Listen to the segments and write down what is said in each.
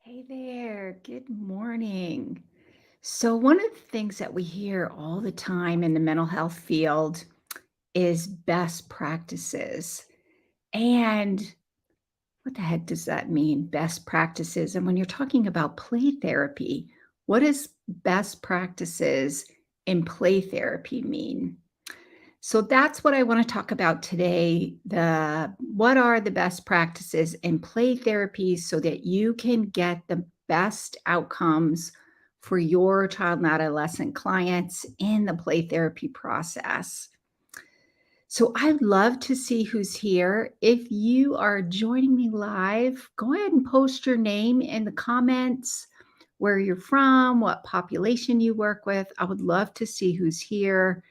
Hey there, good morning. So, one of the things that we hear all the time in the mental health field is best practices. And what the heck does that mean, best practices? And when you're talking about play therapy, what does best practices in play therapy mean? So that's what I want to talk about today. The what are the best practices in play therapy so that you can get the best outcomes for your child and adolescent clients in the play therapy process. So I'd love to see who's here. If you are joining me live, go ahead and post your name in the comments, where you're from, what population you work with. I would love to see who's here.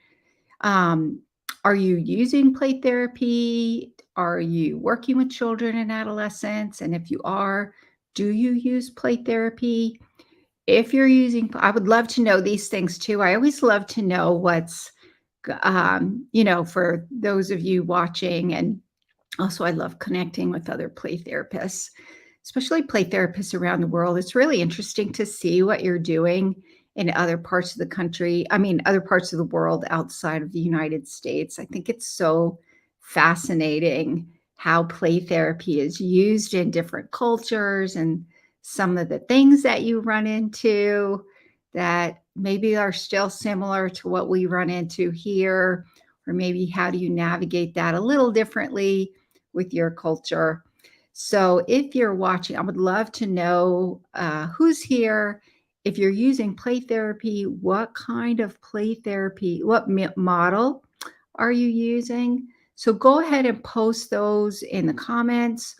um, are you using play therapy? Are you working with children and adolescents? And if you are, do you use play therapy? If you're using, I would love to know these things too. I always love to know for those of you watching. And also, I love connecting with other play therapists, especially play therapists around the world. It's really interesting to see what you're doing in other parts of the country. I mean, other parts of the world outside of the United States. I think it's so fascinating how play therapy is used in different cultures and some of the things that you run into that maybe are still similar to what we run into here, or maybe how do you navigate that a little differently with your culture. So if you're watching, I would love to know who's here. If you're using play therapy, what kind of play therapy, what model are you using? So go ahead and post those in the comments.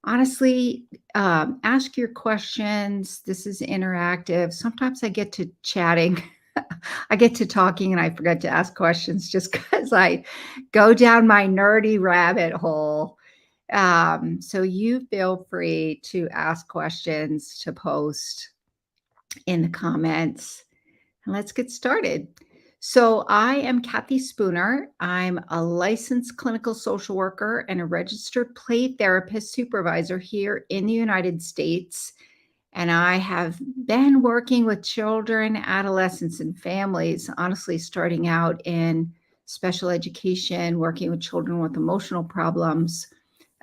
Honestly, ask your questions. This is interactive. Sometimes I get to chatting. I get to talking and I forget to ask questions just because I go down my nerdy rabbit hole. So you feel free to ask questions, to post in the comments. And let's get started. So I am Kathy Spooner. I'm a licensed clinical social worker and a registered play therapist supervisor here in the United States. And I have been working with children, adolescents, and families, honestly, starting out in special education, working with children with emotional problems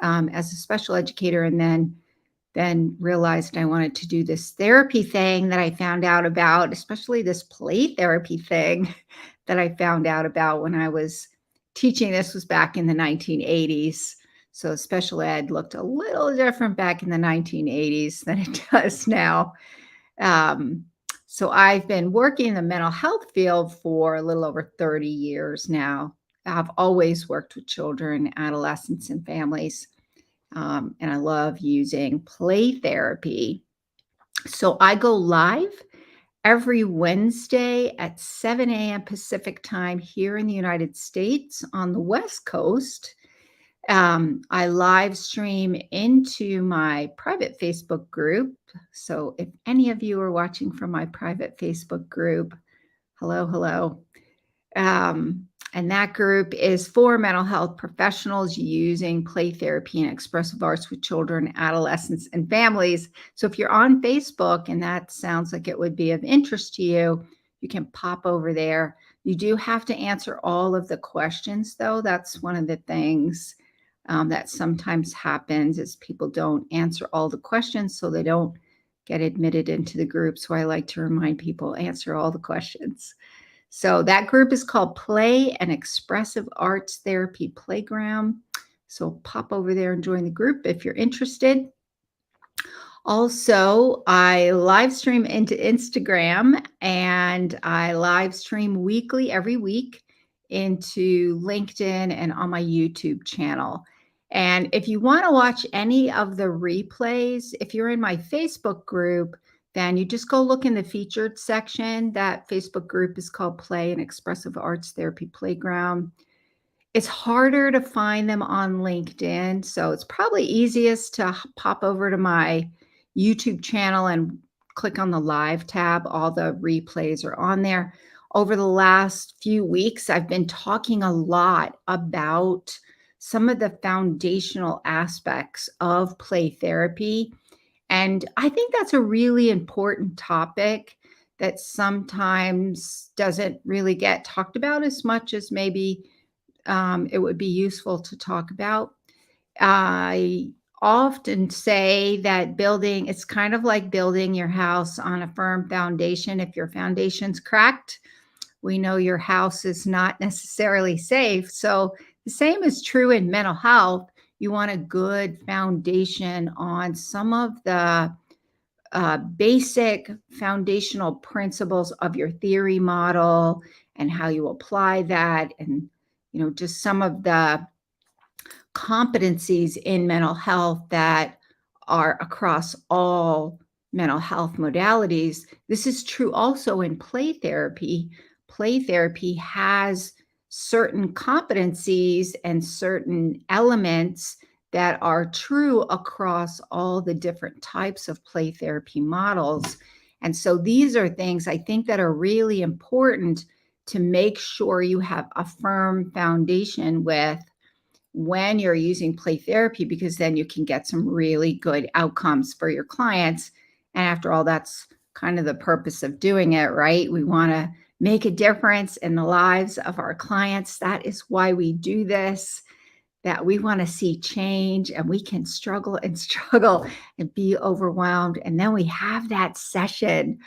as a special educator, and then realized I wanted to do this therapy thing that I found out about, especially this play therapy thing that I found out about when I was teaching. This was back in the 1980s. So special ed looked a little different back in the 1980s than it does now. Um, so I've been working in the mental health field for a little over 30 years now. I've always worked with children, adolescents, and families. And I love using play therapy. So I go live every Wednesday at 7 a.m. Pacific time here in the United States on the West Coast. I live stream into my private Facebook group. So if any of you are watching from my private Facebook group, hello, hello. And that group is for mental health professionals using play therapy and expressive arts with children, adolescents, and families. So if you're on Facebook and that sounds like it would be of interest to you, you can pop over there. You do have to answer all of the questions, though. That's one of the things that sometimes happens is people don't answer all the questions, so they don't get admitted into the group. So I like to remind people, answer all the questions. So that group is called Play and Expressive Arts Therapy Playground. So pop over there and join the group if you're interested. Also, I live stream into Instagram and I live stream weekly every week into LinkedIn and on my YouTube channel. And if you want to watch any of the replays, if you're in my Facebook group, then you just go look in the featured section. That Facebook group is called Play and Expressive Arts Therapy Playground. It's harder to find them on LinkedIn, so it's probably easiest to pop over to my YouTube channel and click on the live tab. All the replays are on there. Over the last few weeks, I've been talking a lot about some of the foundational aspects of play therapy And I think that's a really important topic that sometimes doesn't really get talked about as much as maybe it would be useful to talk about. I often say that building, it's kind of like building your house on a firm foundation. If your foundation's cracked, we know your house is not necessarily safe. So the same is true in mental health. You want a good foundation on some of the basic foundational principles of your theory model and how you apply that, and just some of the competencies in mental health that are across all mental health modalities. This is true also in play therapy. Play therapy has certain competencies and certain elements that are true across all the different types of play therapy models. And so these are things I think that are really important to make sure you have a firm foundation with when you're using play therapy, because then you can get some really good outcomes for your clients. And after all, that's kind of the purpose of doing it, right? We want to make a difference in the lives of our clients. That is why we do this, that we want to see change, and we can struggle and struggle and be overwhelmed. And then we have that session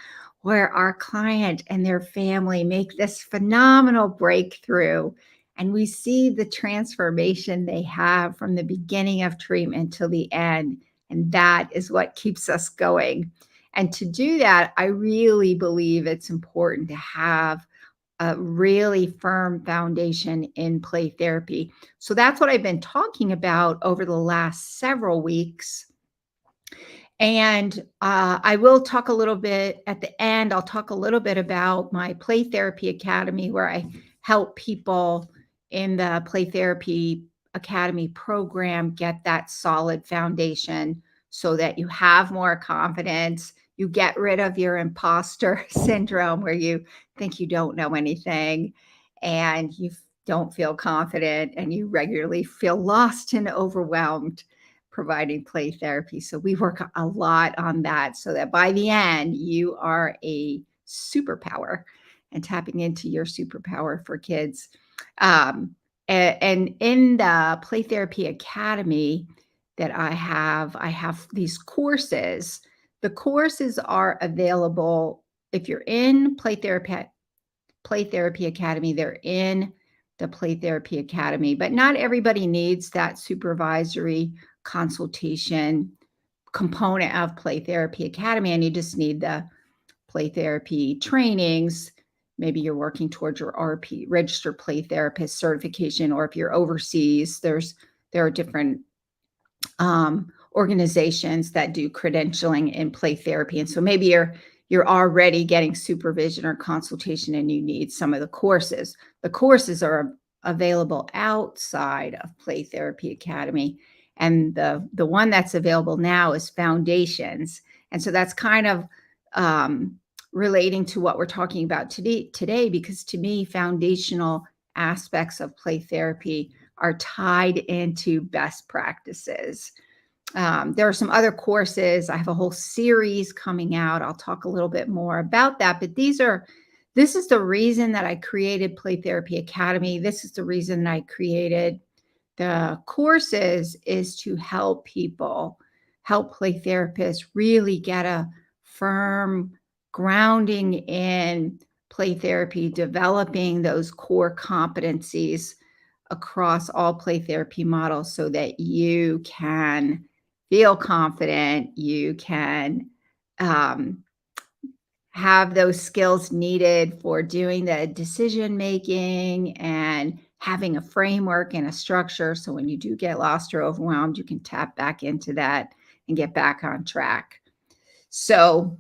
where our client and their family make this phenomenal breakthrough. And we see the transformation they have from the beginning of treatment till the end. And that is what keeps us going. And to do that, I really believe it's important to have a really firm foundation in play therapy. So that's what I've been talking about over the last several weeks. And I will talk a little bit at the end. I'll talk a little bit about my Play Therapy Academy, where I help people in the Play Therapy Academy program get that solid foundation so that you have more confidence. You get rid of your imposter syndrome where you think you don't know anything and you don't feel confident and you regularly feel lost and overwhelmed providing play therapy. So we work a lot on that so that by the end, you are a superpower and tapping into your superpower for kids. And in the Play Therapy Academy that I have these courses. The courses are available if you're in Play Therapy Academy. They're in the Play Therapy Academy, but not everybody needs that supervisory consultation component of Play Therapy Academy, and you just need the play therapy trainings. Maybe you're working towards your RP, registered play therapist certification, or if you're overseas, there are different organizations that do credentialing in play therapy. And so maybe you're already getting supervision or consultation and you need some of the courses. The courses are available outside of Play Therapy Academy. And the one that's available now is Foundations. And so that's kind of relating to what we're talking about today, because to me, foundational aspects of play therapy are tied into best practices. There are some other courses. I have a whole series coming out. I'll talk a little bit more about that. But this is the reason that I created Play Therapy Academy. This is the reason that I created the courses, is to help people, help play therapists really get a firm grounding in play therapy, developing those core competencies across all play therapy models so that you can feel confident, you can have those skills needed for doing the decision making and having a framework and a structure. So when you do get lost or overwhelmed, you can tap back into that and get back on track. So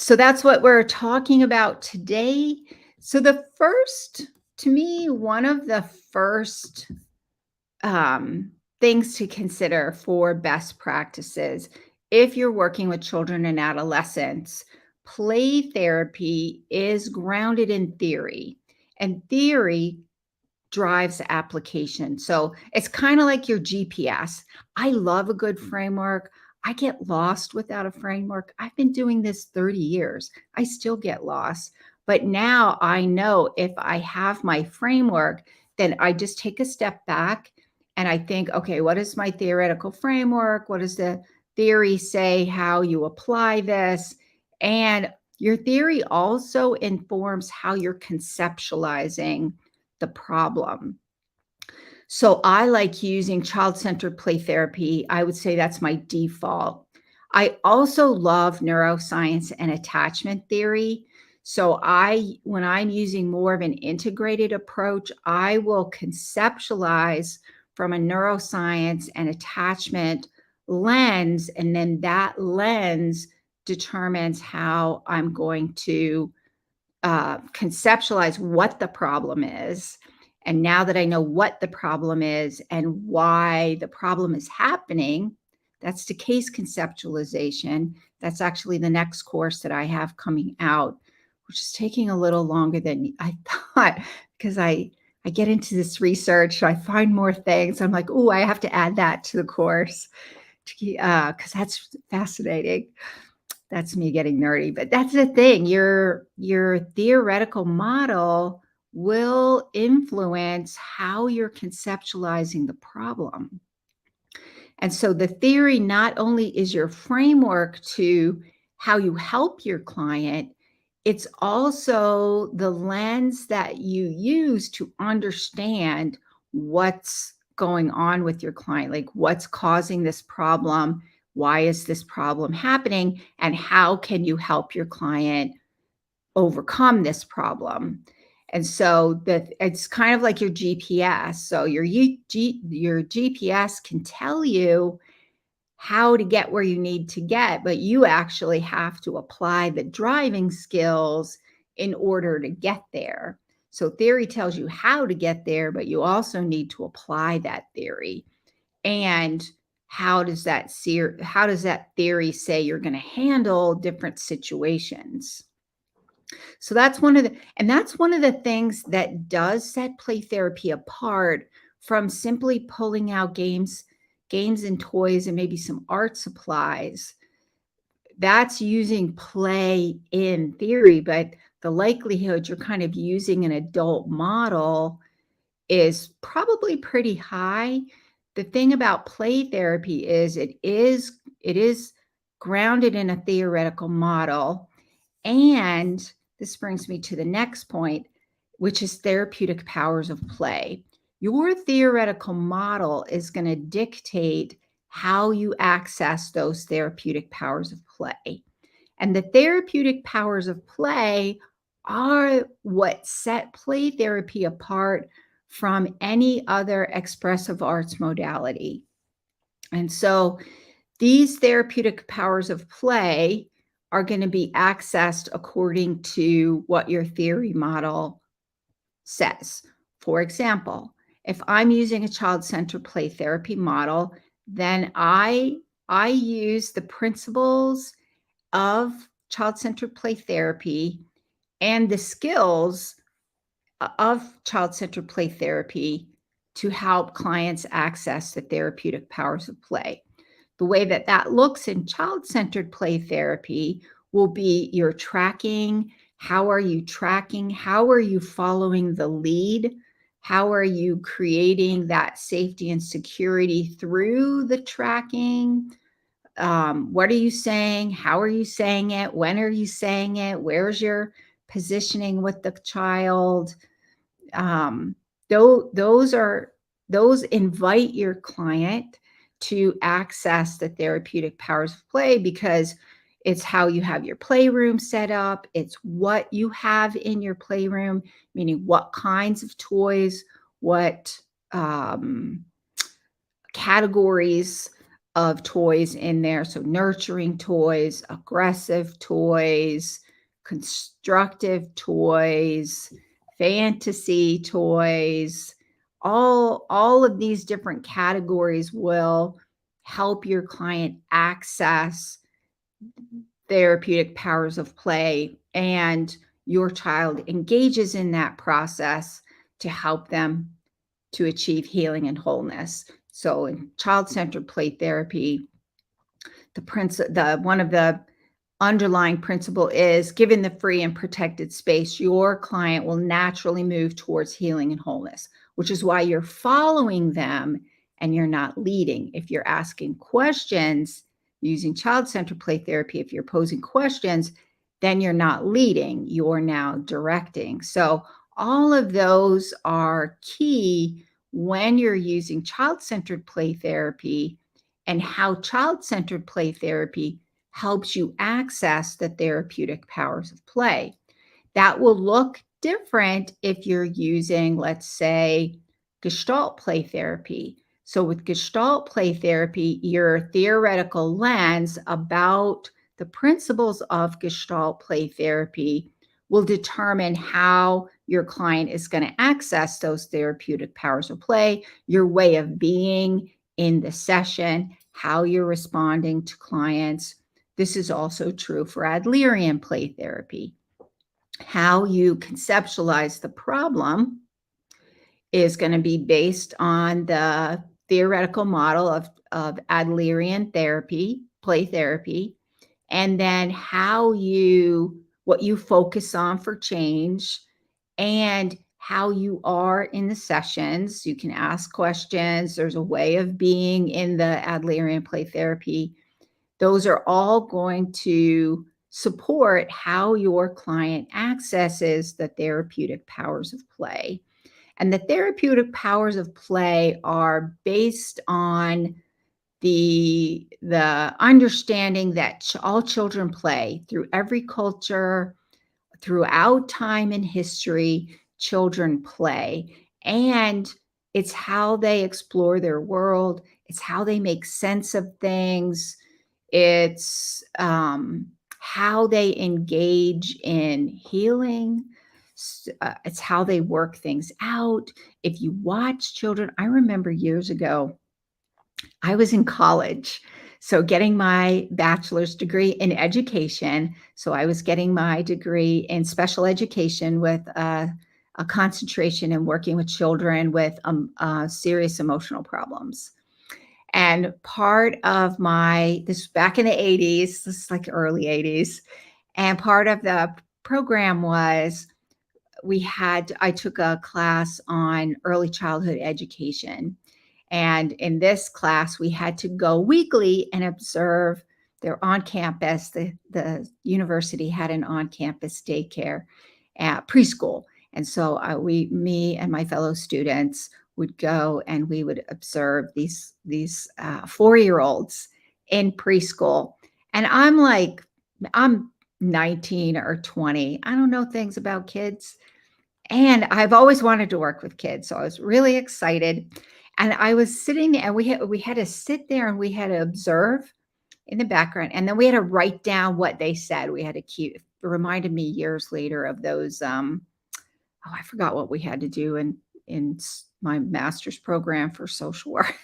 that's what we're talking about today. So to me, one of the first things to consider for best practices, if you're working with children and adolescents, play therapy is grounded in theory, and theory drives application. So it's kind of like your GPS. I love a good framework. I get lost without a framework. I've been doing this 30 years. I still get lost. But now I know if I have my framework, then I just take a step back and I think, okay, what is my theoretical framework? What does the theory say how you apply this? And your theory also informs how you're conceptualizing the problem. So I like using child-centered play therapy. I would say that's my default. I also love neuroscience and attachment theory. So when I'm using more of an integrated approach, I will conceptualize from a neuroscience and attachment lens, and then that lens determines how I'm going to conceptualize what the problem is. And now that I know what the problem is and why the problem is happening, that's the case conceptualization. That's actually the next course that I have coming out, which is taking a little longer than I thought because I get into this research, I find more things. I'm like, oh, I have to add that to the course because that's fascinating. That's me getting nerdy, but that's the thing. Your theoretical model will influence how you're conceptualizing the problem. And so the theory not only is your framework to how you help your client, it's also the lens that you use to understand what's going on with your client, like what's causing this problem, why is this problem happening, and how can you help your client overcome this problem. And so it's kind of like your GPS. So your GPS can tell you how to get where you need to get, but you actually have to apply the driving skills in order to get there. So theory tells you how to get there, but you also need to apply that theory. And how does that theory say you're going to handle different situations? So that's one of the things that does set play therapy apart from simply pulling out games and toys and maybe some art supplies. That's using play in theory, but the likelihood you're kind of using an adult model is probably pretty high. The thing about play therapy is it is grounded in a theoretical model, and this brings me to the next point, which is therapeutic powers of play. Your theoretical model is going to dictate how you access those therapeutic powers of play. And the therapeutic powers of play are what set play therapy apart from any other expressive arts modality. And so these therapeutic powers of play are going to be accessed according to what your theory model says. For example, if I'm using a child-centered play therapy model, then I use the principles of child-centered play therapy and the skills of child-centered play therapy to help clients access the therapeutic powers of play. The way that that looks in child-centered play therapy will be your tracking. How are you tracking? How are you following the lead? How are you creating that safety and security through the tracking? What are you saying? How are you saying it? When are you saying it? Where's your positioning with the child? um, those invite your client to access the therapeutic powers of play because it's how you have your playroom set up. It's what you have in your playroom, meaning what kinds of toys, what um, categories of toys in there. So nurturing toys, aggressive toys, constructive toys, fantasy toys. All of these different categories will help your client access therapeutic powers of play, and your child engages in that process to help them to achieve healing and wholeness. So in child-centered play therapy, the one of the underlying principle is given the free and protected space, your client will naturally move towards healing and wholeness, which is why you're following them and you're not leading. If you're asking questions using child-centered play therapy, if you're posing questions, then you're not leading, you're now directing. So all of those are key when you're using child-centered play therapy, and how child-centered play therapy helps you access the therapeutic powers of play. That will look different if you're using, let's say, Gestalt play therapy. So with Gestalt play therapy, your theoretical lens about the principles of Gestalt play therapy will determine how your client is going to access those therapeutic powers of play, your way of being in the session, how you're responding to clients. This is also true for Adlerian play therapy. How you conceptualize the problem is going to be based on the theoretical model of Adlerian therapy, play therapy, and then what you focus on for change and how you are in the sessions. You can ask questions. There's a way of being in the Adlerian play therapy. Those are all going to support how your client accesses the therapeutic powers of play. And the therapeutic powers of play are based on the understanding that all children play through every culture, throughout time and history. Children play, and it's how they explore their world. It's how they make sense of things. It's how they engage in healing. It's how they work things out. If you watch children, I remember years ago, I was in college, so getting my bachelor's degree in education. So I was getting my degree in special education with a concentration in working with children with serious emotional problems. And part of this back in the 80s, this is like early 80s, and part of the program was I took a class on early childhood education. And in this class, we had to go weekly and observe. They're on campus. The university had an on-campus daycare at preschool. And so me and my fellow students would go and we would observe these 4-year-olds in preschool. And I'm 19 or 20. I don't know things about kids. And I've always wanted to work with kids. So I was really excited. And I was sitting there, and we had to sit there and we had to observe in the background. And then we had to write down what they said. We had to keep, it reminded me years later of those, I forgot what we had to do in my master's program for social work.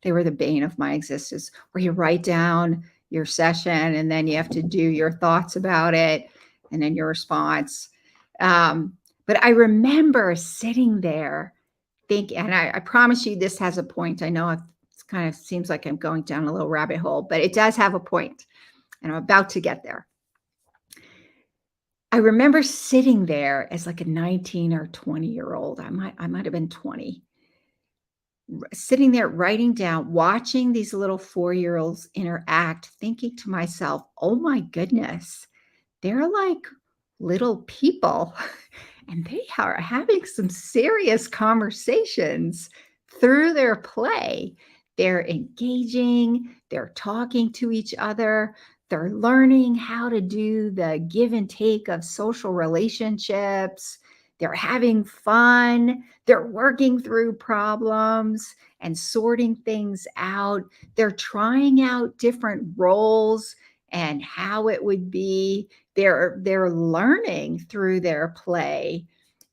They were the bane of my existence, where you write down your session and then you have to do your thoughts about it and then your response. But I remember sitting there thinking, and I promise you this has a point. I know it kind of seems like I'm going down a little rabbit hole, but it does have a point, and I'm about to get there. I remember sitting there as like a 19 or 20-year-old. I might have been 20. Sitting there writing down, watching these little 4-year-olds interact, thinking to myself, "Oh my goodness, they're like little people." And they are having some serious conversations through their play. They're engaging, they're talking to each other, they're learning how to do the give and take of social relationships. They're having fun. They're working through problems and sorting things out. They're trying out different roles and how it would be. They're learning through their play.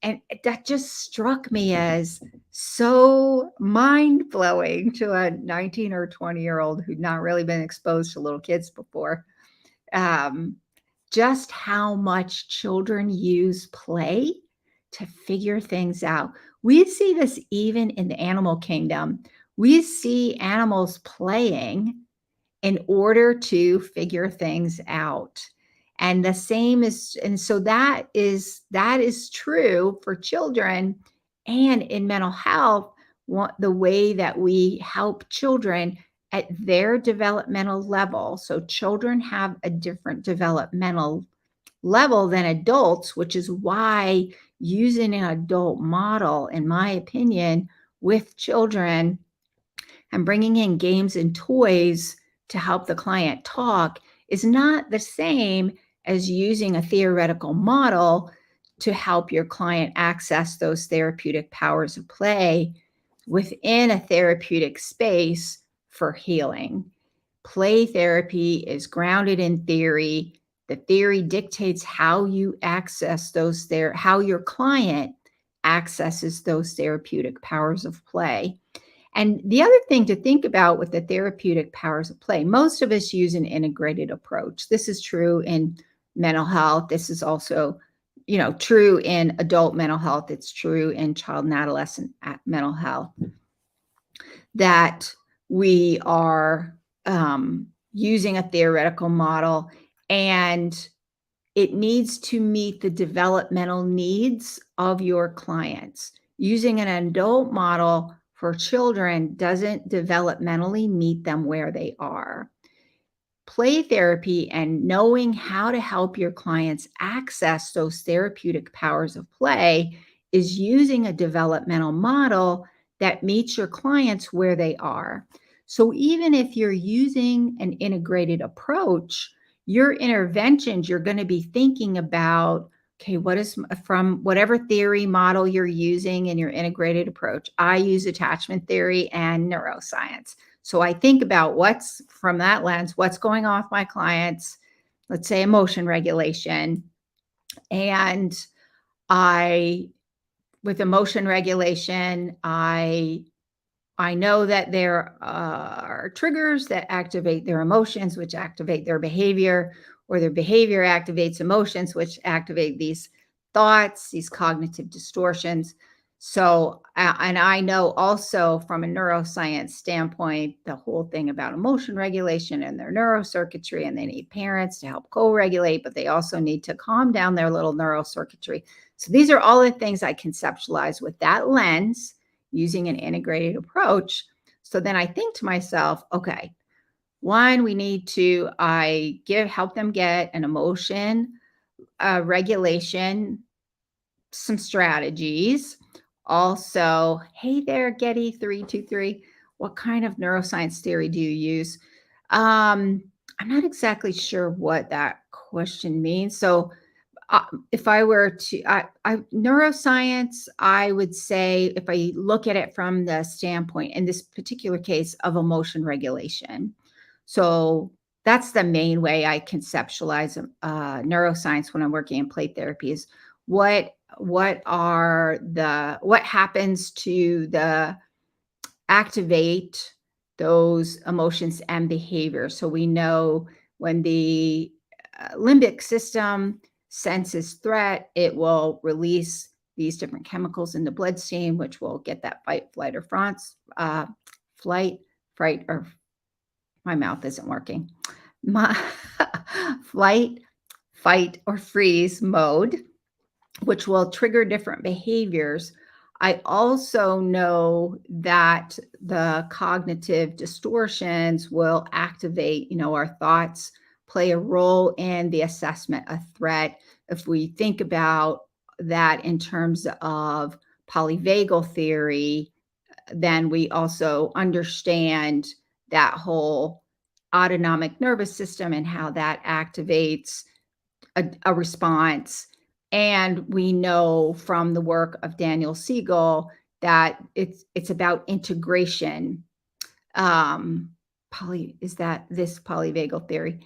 And that just struck me as so mind-blowing to a 19 or 20-year-old who'd not really been exposed to little kids before. Just how much children use play to figure things out. We see this even in the animal kingdom. We see animals playing in order to figure things out. And the same is, and so that is true for children and in mental health. The way that we help children at their developmental level. So children have a different developmental level than adults, which is why using an adult model, in my opinion, with children and bringing in games and toys to help the client talk is not the same as using a theoretical model to help your client access those therapeutic powers of play within a therapeutic space for healing. Play therapy is grounded in theory. The theory dictates how you access how your client accesses those therapeutic powers of play. And the other thing to think about with the therapeutic powers of play, most of us use an integrated approach. This is true in mental health. This is also, true in adult mental health. It's true in child and adolescent mental health, that we are using a theoretical model, and it needs to meet the developmental needs of your clients. Using an adult model for children doesn't developmentally meet them where they are. Play therapy and knowing how to help your clients access those therapeutic powers of play is using a developmental model that meets your clients where they are. So even if you're using an integrated approach, your interventions, you're going to be thinking about, okay, what is from whatever theory model you're using in your integrated approach. I use attachment theory and neuroscience. So I think about what's from that lens, what's going on with my clients, let's say emotion regulation. And with emotion regulation, I know that there are triggers that activate their emotions, which activate their behavior, or their behavior activates emotions, which activate these thoughts, these cognitive distortions. So, and I know also from a neuroscience standpoint, the whole thing about emotion regulation and their neurocircuitry, and they need parents to help co-regulate, but they also need to calm down their little neurocircuitry. So these are all the things I conceptualize with that lens, using an integrated approach. So then I think to myself, okay, one, we need to help them get an emotion regulation, some strategies. Also, hey there, Getty 323. What kind of neuroscience theory do you use? I'm not exactly sure what that question means. So if I were to, neuroscience, I would say, if I look at it from the standpoint, in this particular case, of emotion regulation. So that's the main way I conceptualize neuroscience when I'm working in play therapy, is what happens to activate those emotions and behaviors. So we know when the limbic system senses threat, it will release these different chemicals in the bloodstream, which will get that fight, flight, or fright, or my mouth isn't working. My flight, fight, or freeze mode, which will trigger different behaviors. I also know that the cognitive distortions will activate, our thoughts play a role in the assessment of threat. If we think about that in terms of polyvagal theory, then we also understand that whole autonomic nervous system and how that activates a response. And we know from the work of Daniel Siegel that it's about integration. Is that this polyvagal theory?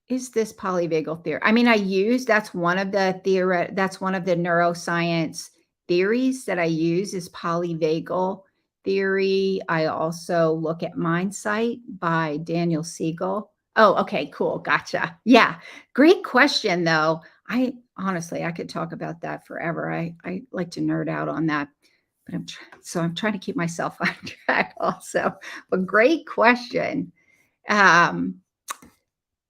Is this polyvagal theory? I mean, that's one of the neuroscience theories that I use, is polyvagal theory. I also look at Mindsight by Daniel Siegel. Oh, okay, cool. Gotcha. Yeah. Great question though. I honestly, I could talk about that forever. I like to nerd out on that. but I'm trying to keep myself on track also. But great question. Um,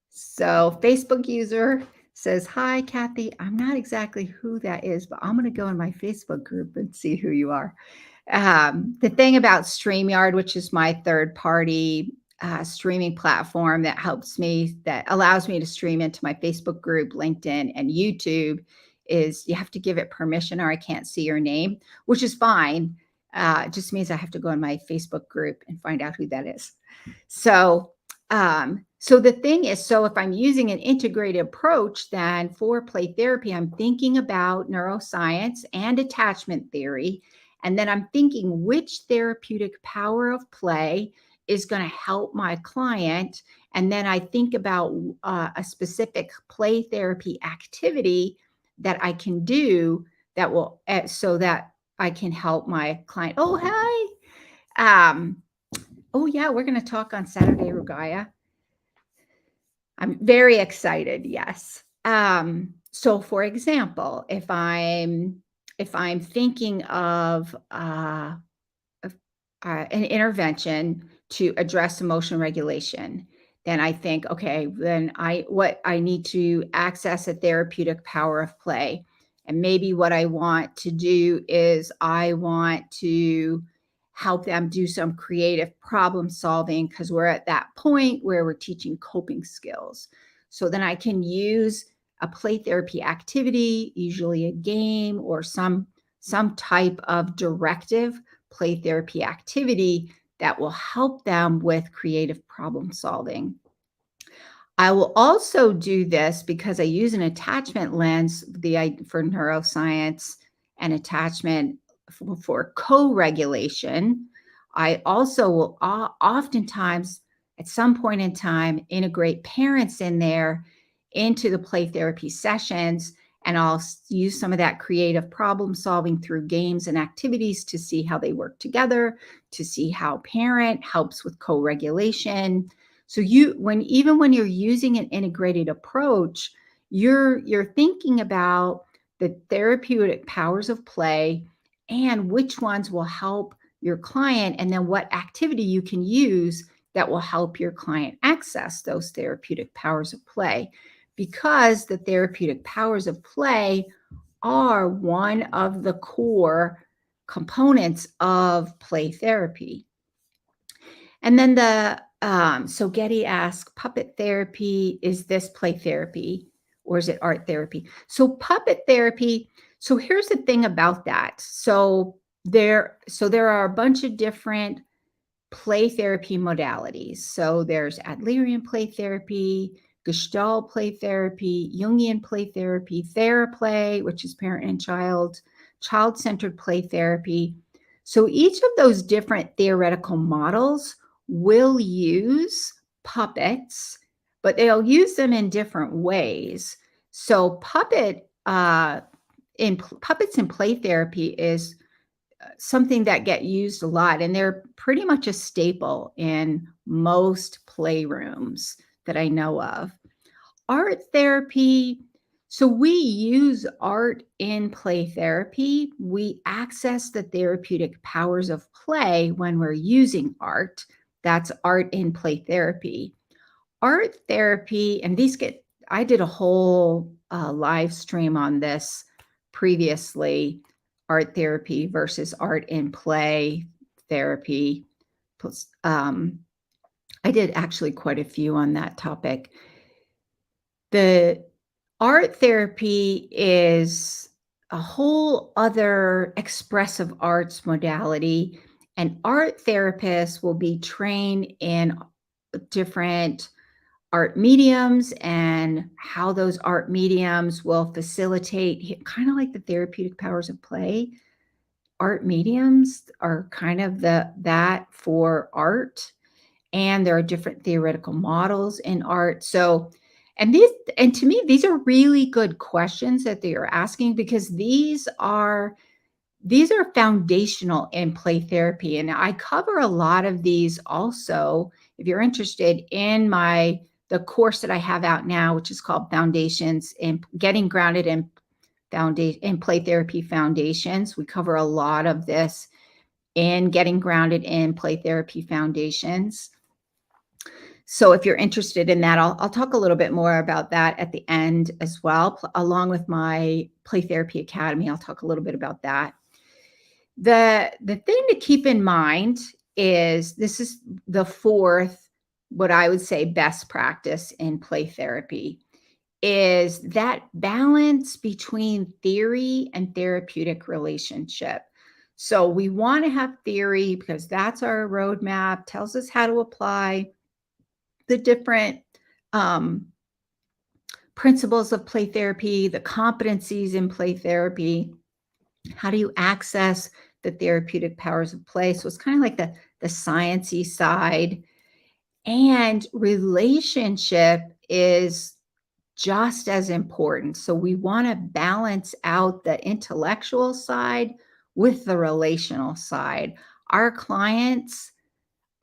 so Facebook user says, "Hi, Kathy. I'm not exactly who that is, but I'm going to go in my Facebook group and see who you are." The thing about StreamYard, which is my third party streaming platform that allows me to stream into my Facebook group, LinkedIn, and YouTube, is you have to give it permission or I can't see your name, which is fine. It just means I have to go in my Facebook group and find out who that is. So the thing is, so if I'm using an integrated approach, then for play therapy, I'm thinking about neuroscience and attachment theory. And then I'm thinking which therapeutic power of play is going to help my client. And then I think about a specific play therapy activity that I can do that will, so that I can help my client. Oh, hi. Oh, yeah, we're going to talk on Saturday, Rugaya. I'm very excited. Yes. So for example, if I'm thinking of an intervention to address emotion regulation, then I think, okay, then what I need to access a therapeutic power of play. And maybe what I want to do is I want to help them do some creative problem solving because we're at that point where we're teaching coping skills. So then I can use a play therapy activity, usually a game or some type of directive play therapy activity that will help them with creative problem solving. I will also do this because I use an attachment lens for neuroscience and attachment for co-regulation. I also will oftentimes, at some point in time, integrate parents in there into the play therapy sessions, and I'll use some of that creative problem solving through games and activities to see how they work together, to see how parent helps with co-regulation. So even when you're using an integrated approach, you're thinking about the therapeutic powers of play and which ones will help your client, and then what activity you can use that will help your client access those therapeutic powers of play. Because the therapeutic powers of play are one of the core components of play therapy. And then so Getty asked, puppet therapy, is this play therapy or is it art therapy? So puppet therapy, so here's the thing about that. So there are a bunch of different play therapy modalities. So there's Adlerian play therapy, Gestalt play therapy, Jungian play therapy, TheraPlay, which is parent and child-centered play therapy. So each of those different theoretical models will use puppets, but they'll use them in different ways. So puppets in play therapy is something that get used a lot, and they're pretty much a staple in most playrooms that I know of. Art therapy, so we use art in play therapy. We access the therapeutic powers of play when we're using art. That's art in play therapy. Art therapy, and I did a whole live stream on this previously, art therapy versus art in play therapy. I did actually quite a few on that topic. The art therapy is a whole other expressive arts modality, and art therapists will be trained in different art mediums and how those art mediums will facilitate, kind of like the therapeutic powers of play. Art mediums are kind of that for art, and there are different theoretical models in art. So, and to me, these are really good questions that they are asking, because these are foundational in play therapy. And I cover a lot of these also, if you're interested, in the course that I have out now, which is called Foundations in Getting Grounded in foundation and play therapy foundations. We cover a lot of this in getting grounded in play therapy foundations. So if you're interested in that, I'll talk a little bit more about that at the end as well, along with my Play Therapy Academy. I'll talk a little bit about that. The thing to keep in mind is this is the fourth, what I would say, best practice in play therapy is that balance between theory and therapeutic relationship. So we want to have theory because that's our roadmap, tells us how to apply the different um, principles of play therapy, the competencies in play therapy. How do you access the therapeutic powers of play? So it's kind of like the sciencey side. And relationship is just as important. So we want to balance out the intellectual side with the relational side. Our clients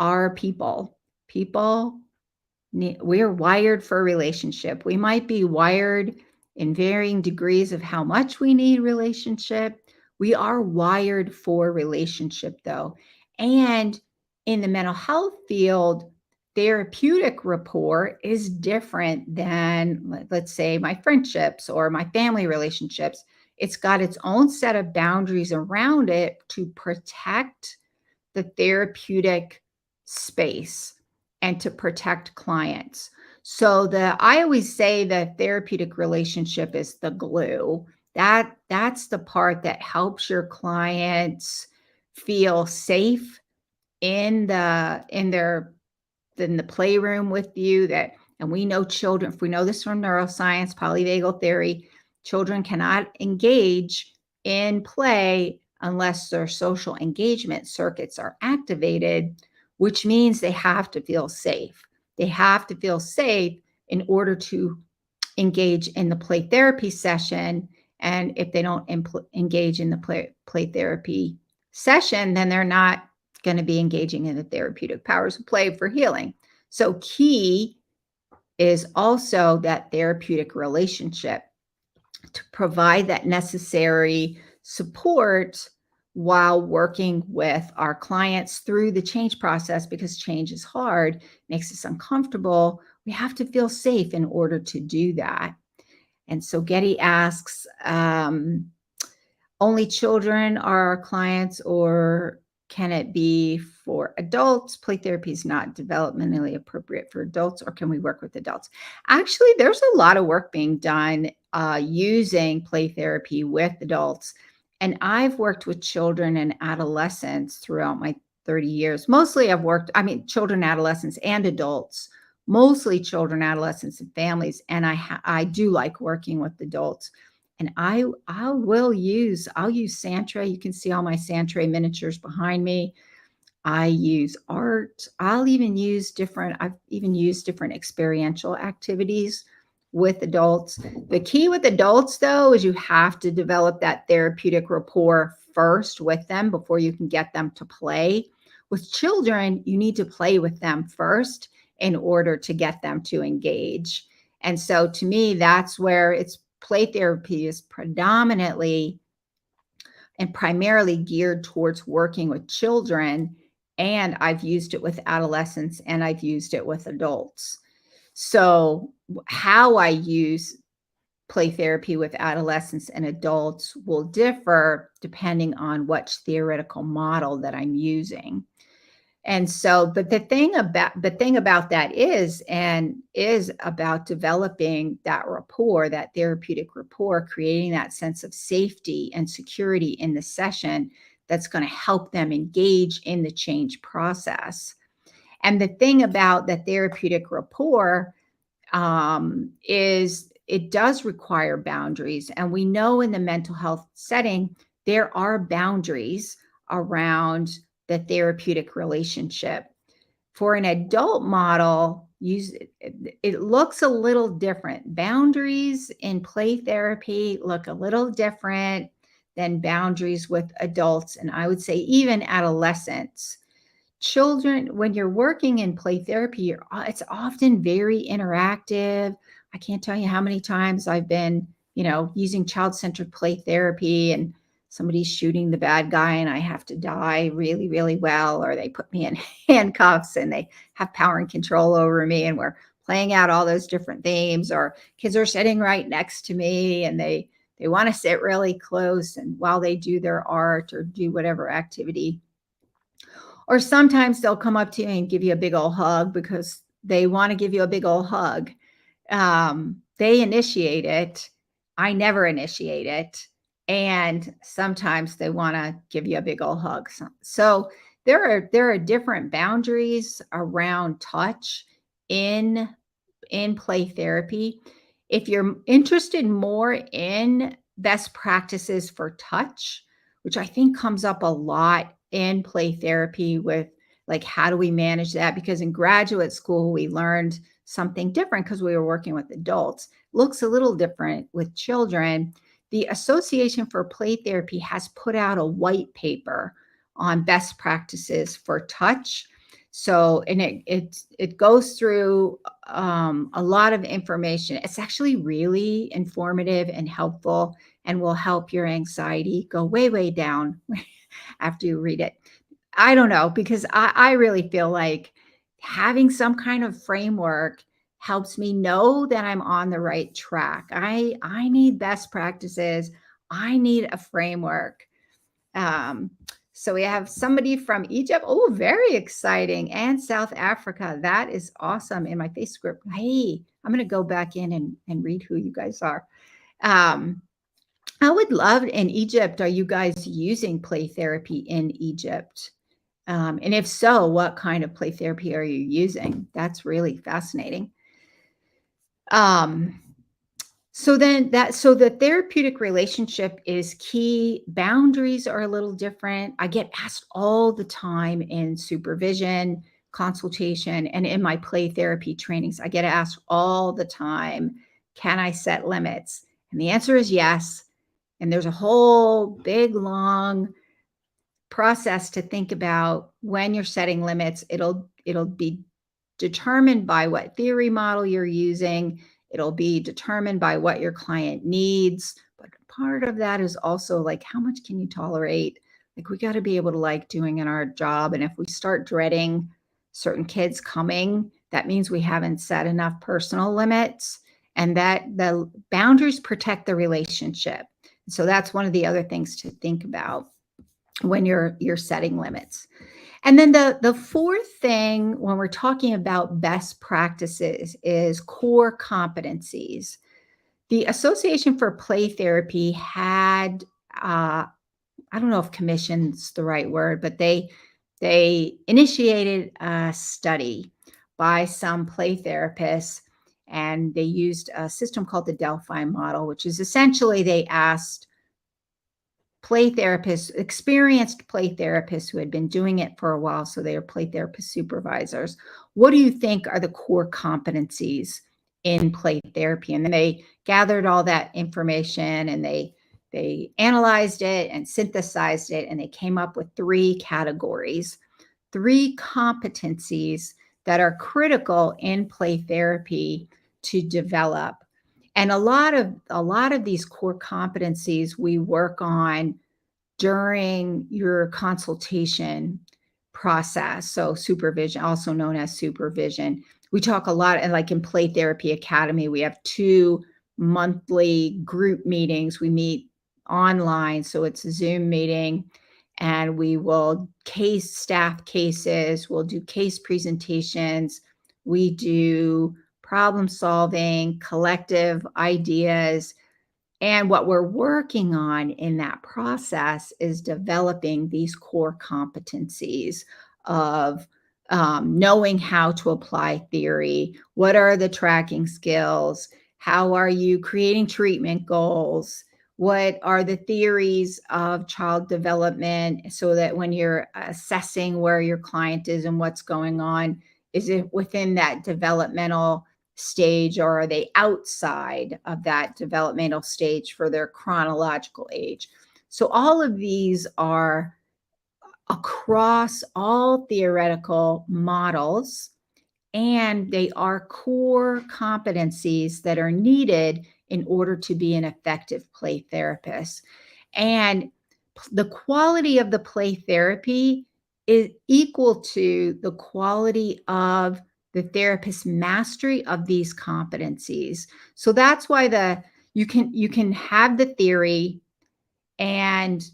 are people. People, we're wired for a relationship. We might be wired in varying degrees of how much we need relationship. We are wired for relationship though. And in the mental health field, therapeutic rapport is different than, let's say, my friendships or my family relationships. It's got its own set of boundaries around it to protect the therapeutic space and to protect clients. So I always say the therapeutic relationship is the glue. That's the part that helps your clients feel safe in the playroom with you. And we know children, if we know this from neuroscience, polyvagal theory, children cannot engage in play unless their social engagement circuits are activated, which means they have to feel safe. They have to feel safe in order to engage in the play therapy session. And if they don't engage in the play therapy session, then they're not going to be engaging in the therapeutic powers of play for healing. So key is also that therapeutic relationship to provide that necessary support while working with our clients through the change process, because change is hard, makes us uncomfortable. We have to feel safe in order to do that. And so Getty asks, only children are our clients, or can it be for adults? Play therapy is not developmentally appropriate for adults, or can we work with adults? Actually, there's a lot of work being done using play therapy with adults. And I've worked with children and adolescents throughout my 30 years. Mostly children, adolescents, and adults, mostly children, adolescents, and families. And I do like working with adults. And I'll use Santre. You can see all my Santre miniatures behind me. I use art. I've even used different experiential activities with adults. The key with adults, though, is you have to develop that therapeutic rapport first with them before you can get them to play. With children, you need to play with them first in order to get them to engage. And so to me, that's where play therapy is predominantly and primarily geared towards working with children. And I've used it with adolescents and I've used it with adults. So how I use play therapy with adolescents and adults will differ depending on which theoretical model that I'm using. And so, but the thing about that is about developing that rapport, that therapeutic rapport, creating that sense of safety and security in the session that's going to help them engage in the change process. And the thing about the therapeutic rapport is it does require boundaries. And we know in the mental health setting, there are boundaries around the therapeutic relationship. For an adult model, it looks a little different. Boundaries in play therapy look a little different than boundaries with adults, and I would say even adolescents. Children, when you're working in play therapy, it's often very interactive. I can't tell you how many times I've been using child-centered play therapy, and somebody's shooting the bad guy and I have to die really, really well, or they put me in handcuffs and they have power and control over me and we're playing out all those different themes, or kids are sitting right next to me and they want to sit really close and while they do their art or do whatever activity. Or sometimes they'll come up to you and give you a big old hug because they want to give you a big old hug. They initiate it. I never initiate it. And sometimes they want to give you a big old hug. So there are different boundaries around touch in play therapy. If you're interested more in best practices for touch, which I think comes up a lot in play therapy with like, how do we manage that? Because in graduate school, we learned something different because we were working with adults. Looks a little different with children. The Association for Play Therapy has put out a white paper on best practices for touch. So, and it goes through a lot of information. It's actually really informative and helpful, and will help your anxiety go way, way down after you read it. I don't know, because I really feel like having some kind of framework helps me know that I'm on the right track. I need best practices. I need a framework. Um, so we have somebody from Egypt. Oh, very exciting. And South Africa. That is awesome. In my Facebook group. Hey, I'm going to go back in and read who you guys are. Um, I would love, in Egypt, are you guys using play therapy in Egypt? And if so, what kind of play therapy are you using? That's really fascinating. Um, so the therapeutic relationship is key. Boundaries are a little different. I get asked all the time in supervision, consultation, and in my play therapy trainings. I get asked all the time, can I set limits? And the answer is yes. And there's a whole big, long process to think about when you're setting limits. It'll be determined by what theory model you're using. It'll be determined by what your client needs. But part of that is also like, how much can you tolerate? Like, we got to be able to like doing in our job. And if we start dreading certain kids coming, that means we haven't set enough personal limits, and that the boundaries protect the relationship. So that's one of the other things to think about when you're setting limits. And then the fourth thing when we're talking about best practices is core competencies. The Association for Play Therapy had, I don't know if commission's the right word, but they initiated a study by some play therapists, and they used a system called the Delphi model, which is essentially they asked play therapists, experienced play therapists who had been doing it for a while, so they are play therapist supervisors. What do you think are the core competencies in play therapy? And then they gathered all that information and they analyzed it and synthesized it, and they came up with three categories, three competencies that are critical in play therapy to develop. And a lot of these core competencies we work on during your consultation process. So supervision, also known as supervision. We talk a lot, and like in Play Therapy Academy, we have 2 monthly group meetings. We meet online, so it's a Zoom meeting, and we will case staff cases, we'll do case presentations, we do problem solving, collective ideas. And what we're working on in that process is developing these core competencies of knowing how to apply theory. What are the tracking skills? How are you creating treatment goals? What are the theories of child development, so that when you're assessing where your client is and what's going on, is it within that developmental stage, or are they outside of that developmental stage for their chronological age? So all of these are across all theoretical models, and they are core competencies that are needed in order to be an effective play therapist. And the quality of the play therapy is equal to the quality of the therapist's mastery of these competencies. So that's why you can have the theory and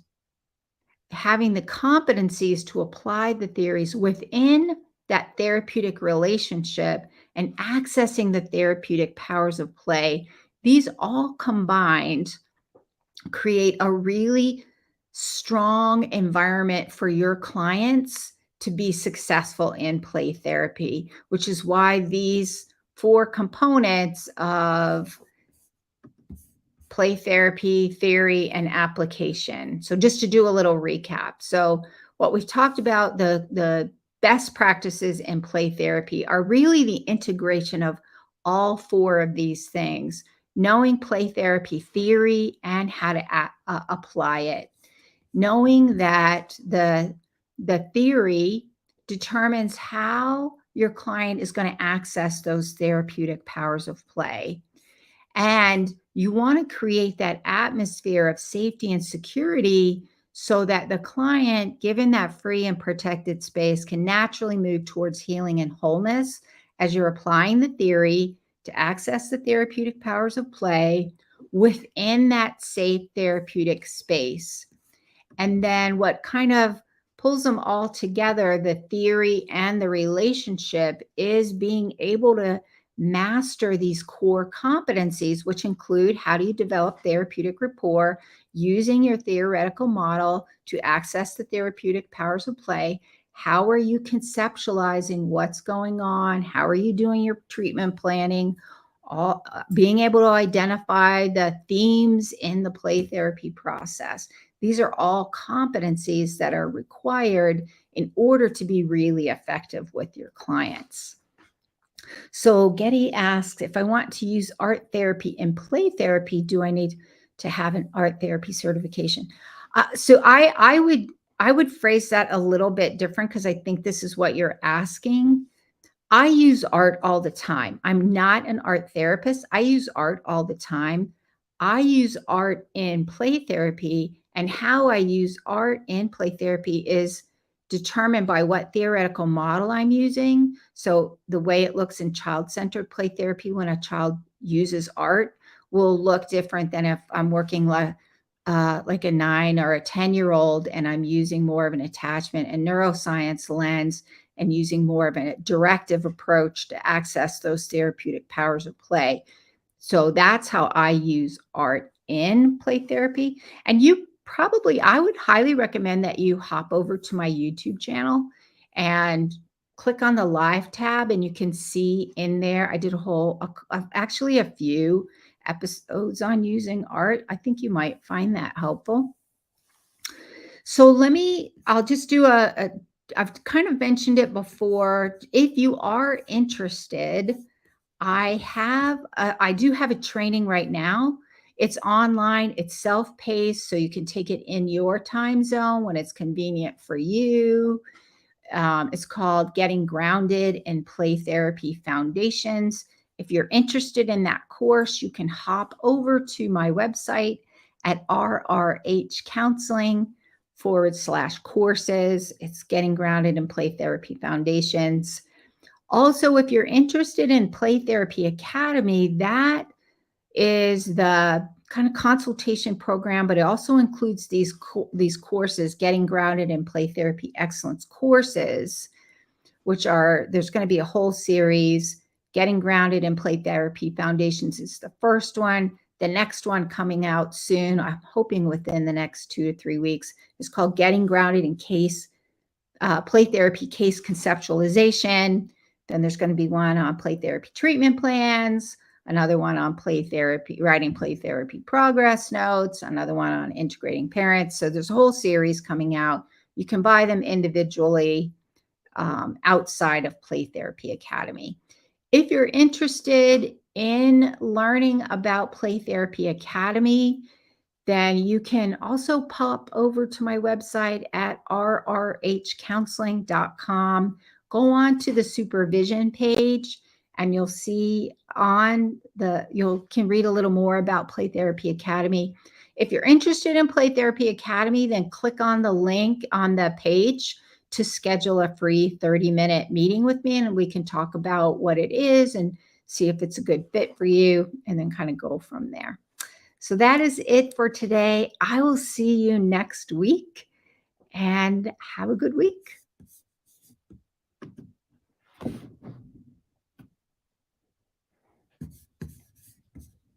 having the competencies to apply the theories within that therapeutic relationship and accessing the therapeutic powers of play. These all combined create a really strong environment for your clients to be successful in play therapy, which is why these four components of play therapy, theory, and application. So just to do a little recap. So what we've talked about, the best practices in play therapy are really the integration of all four of these things, knowing play therapy theory and how to apply it, knowing that the theory determines how your client is going to access those therapeutic powers of play. And you want to create that atmosphere of safety and security so that the client, given that free and protected space, can naturally move towards healing and wholeness as you're applying the theory to access the therapeutic powers of play within that safe therapeutic space. And then what kind of pulls them all together, the theory and the relationship, is being able to master these core competencies, which include how do you develop therapeutic rapport using your theoretical model to access the therapeutic powers of play. How are you conceptualizing what's going on? How are you doing your treatment planning? All, being able to identify the themes in the play therapy process. These are all competencies that are required in order to be really effective with your clients. So Getty asks, if I want to use art therapy and play therapy, do I need to have an art therapy certification? So I would phrase that a little bit different because I think this is what you're asking. I use art all the time. I'm not an art therapist. I use art all the time. I use art in play therapy, and how I use art in play therapy is determined by what theoretical model I'm using. So the way it looks in child-centered play therapy when a child uses art will look different than if I'm working like a 9 or a 10-year-old and I'm using more of an attachment and neuroscience lens and using more of a directive approach to access those therapeutic powers of play. So that's how I use art in play therapy. And I would highly recommend that you hop over to my YouTube channel and click on the live tab, and you can see in there, I did actually a few episodes on using art. I think you might find that helpful. So I'll just do I've kind of mentioned it before. If you are interested, I do have a training right now. It's online, it's self-paced, so you can take it in your time zone when it's convenient for you. It's called Getting Grounded in Play Therapy Foundations. If you're interested in that course, you can hop over to my website at rrhcounseling.com/courses. It's Getting Grounded in Play Therapy Foundations. Also, if you're interested in Play Therapy Academy, that is the kind of consultation program, but it also includes these courses, Getting Grounded in Play Therapy Excellence courses, there's going to be a whole series. Getting Grounded in Play Therapy Foundations is the first one. The next one coming out soon, I'm hoping within the next 2 to 3 weeks, is called Getting Grounded in Play Therapy Case Conceptualization. Then there's going to be one on play therapy treatment plans, another one on writing play therapy progress notes, another one on integrating parents. So there's a whole series coming out. You can buy them individually outside of Play Therapy Academy. If you're interested in learning about Play Therapy Academy, then you can also pop over to my website at rrhcounseling.com. Go on to the supervision page, and you'll see on the you can read a little more about Play Therapy Academy. If you're interested in Play Therapy Academy, then click on the link on the page to schedule a free 30-minute meeting with me, and we can talk about what it is and see if it's a good fit for you, and then kind of go from there. So that is it for today. I will see you next week, and have a good week.